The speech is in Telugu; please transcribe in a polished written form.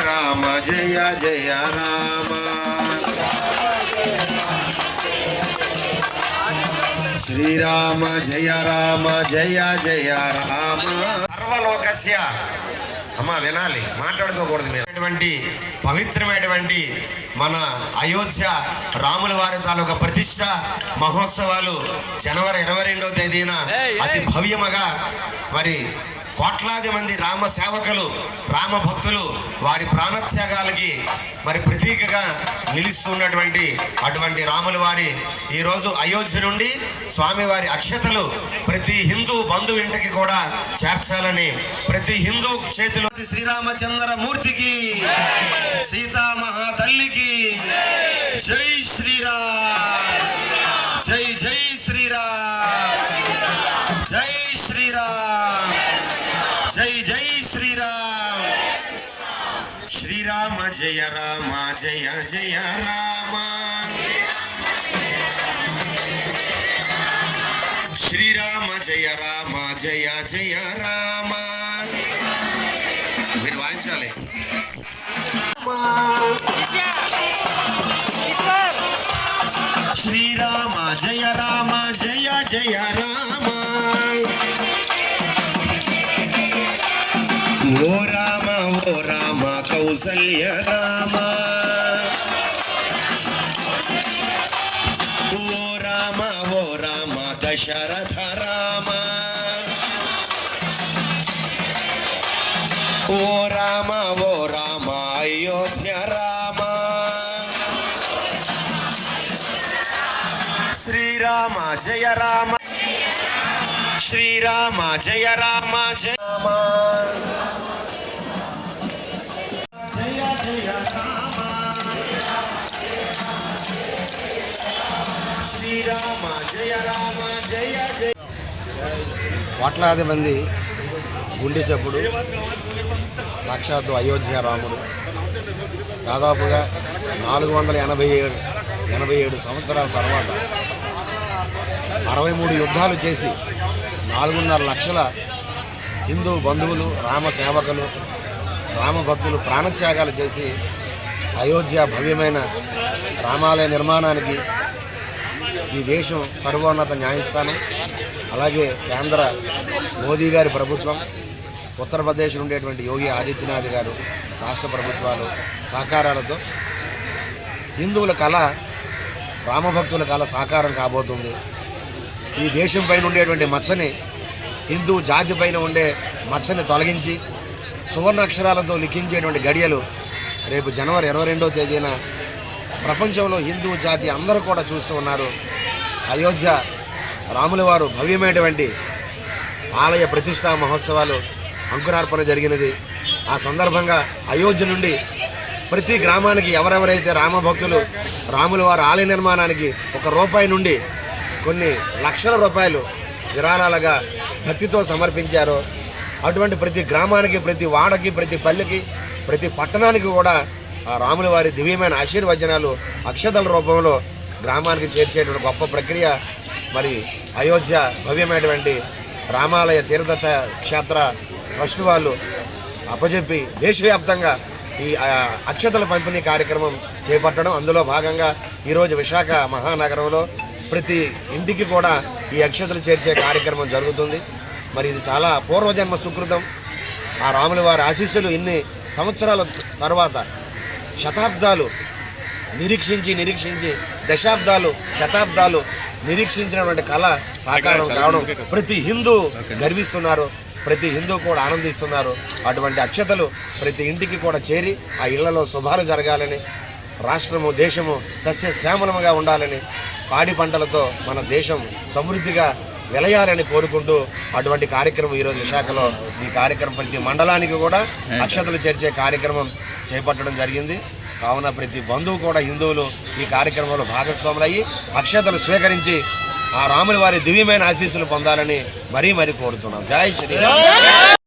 రామ జయ జయ రామ శ్రీరామ జయ రామ జయ జయ రామ సర్వలోకస్య అమ్మ వినాలి మాట్లాడుకోకూడదు మీరు పవిత్రమైనటువంటి మన అయోధ్య రాముల వారి తాలూకా ప్రతిష్ట మహోత్సవాలు జనవరి 22వ తేదీన అతి భవ్యముగా మరి కోట్లాది మంది రామ సేవకులు రామ భక్తులు వారి ప్రాణత్యాగాలకి మరి ప్రతీకగా నిలుస్తున్నటువంటి అటువంటి రాముల వారి ఈరోజు అయోధ్య నుండి స్వామివారి అక్షతలు ప్రతి హిందూ బంధు ఇంటికి కూడా చేర్చాలని ప్రతి హిందూ చేతిలో శ్రీరామచంద్ర మూర్తికి సీతా మహాతల్లికి జై శ్రీరామ్ జై జై శ్రీరామ్ జై శ్రీరామ్ జై జై శ్రీరామ్ శ్రీరామ జయ రామ జయ జయ రామ శ్రీరామ జయ రామ జయ జయ రామ మీరు వాయించాలి శ్రీరామ జయ రామ జయ జయ రామ ఓ రామ కౌసల్య రామ ఓ రామ దశరథ రామ ఓ రామ అయోధ్య రామ శ్రీరామ జయ రామ శ్రీరామ జయ రామ జయ రామ జయ జయ రామ శ్రీరామ జయ రామ జయ జయ. కోట్లాది మంది గుండె చప్పుడు సాక్షాత్తు అయోధ్య రాముడు దాదాపుగా 487 సంవత్సరాల తర్వాత 63 యుద్ధాలు చేసి 4.5 లక్షల హిందూ బంధువులు రామ సేవకులు రామ భక్తులు ప్రాణత్యాగాలు చేసి అయోధ్య భవ్యమైన రామాలయ నిర్మాణానికి ఈ దేశం సర్వోన్నత న్యాయస్థానం అలాగే కేంద్ర మోదీ గారి ప్రభుత్వం ఉత్తరప్రదేశ్ ఉండేటువంటి యోగి ఆదిత్యనాథ్ గారు రాష్ట్ర ప్రభుత్వాలు సహకారాలతో హిందువుల కళ రామభక్తుల కళ సాకారం కాబోతుంది. ఈ దేశం పైన ఉండేటువంటి మచ్చని హిందూ జాతి పైన ఉండే మచ్చని తొలగించి సువర్ణ అక్షరాలతో లిఖించేటువంటి గడియలు రేపు జనవరి 22వ తేదీన ప్రపంచంలో హిందూ జాతి అందరూ కూడా చూస్తూ ఉన్నారు. అయోధ్య రాముల వారు భవ్యమైనటువంటి ఆలయ ప్రతిష్టా మహోత్సవాలు అంకురార్పణ జరిగినది. ఆ సందర్భంగా అయోధ్య నుండి ప్రతి గ్రామానికి ఎవరెవరైతే రామభక్తులు రాముల వారి ఆలయ నిర్మాణానికి ₹1 నుండి కొన్ని లక్షల రూపాయలు విరాళాలుగా భక్తితో సమర్పించారో అటువంటి ప్రతి గ్రామానికి ప్రతి వాడకి ప్రతి పల్లెకి ప్రతి పట్టణానికి కూడా ఆ రాముల వారి దివ్యమైన ఆశీర్వచనాలు అక్షతల రూపంలో గ్రామానికి చేర్చేటువంటి గొప్ప ప్రక్రియ మరి అయోధ్య భవ్యమైనటువంటి రామాలయ తీర్థ క్షేత్ర ట్రస్ట్ వాళ్ళు అప్పచెప్పి దేశవ్యాప్తంగా ఈ అక్షతల పంపిణీ కార్యక్రమం చేపట్టడం అందులో భాగంగా ఈరోజు విశాఖ మహానగరంలో ప్రతి ఇంటికి కూడా ఈ అక్షతలు చేర్చే కార్యక్రమం జరుగుతుంది. మరి ఇది చాలా పూర్వజన్మ సుకృతం. ఆ రాముల వారి ఆశీస్సులు ఇన్ని సంవత్సరాల తర్వాత శతాబ్దాలు నిరీక్షించి దశాబ్దాలు శతాబ్దాలు నిరీక్షించినటువంటి కళ సాకారం కావడం ప్రతి హిందూ గర్విస్తున్నారు, ప్రతి హిందూ కూడా ఆనందిస్తున్నారు. అటువంటి అక్షతలు ప్రతి ఇంటికి కూడా చేరి ఆ ఇళ్లలో శుభాలు జరగాలని రాష్ట్రము దేశము సస్యశ్యామలముగా ఉండాలని పాడి పంటలతో మన దేశం సమృద్ధిగా వెలయాలని కోరుకుంటూ అటువంటి కార్యక్రమం ఈరోజు విశాఖలో ఈ కార్యక్రమం ప్రతి మండలానికి కూడా అక్షతలు చేర్చే కార్యక్రమం చేపట్టడం జరిగింది. కావున ప్రతి బంధువు కూడా హిందువులు ఈ కార్యక్రమంలో భాగస్వాములయ్యి అక్షతలు స్వీకరించి ఆ రాముల వారి దివ్యమైన ఆశీస్సులు పొందాలని మరీ కోరుతున్నాం. జై శ్రీరామ్.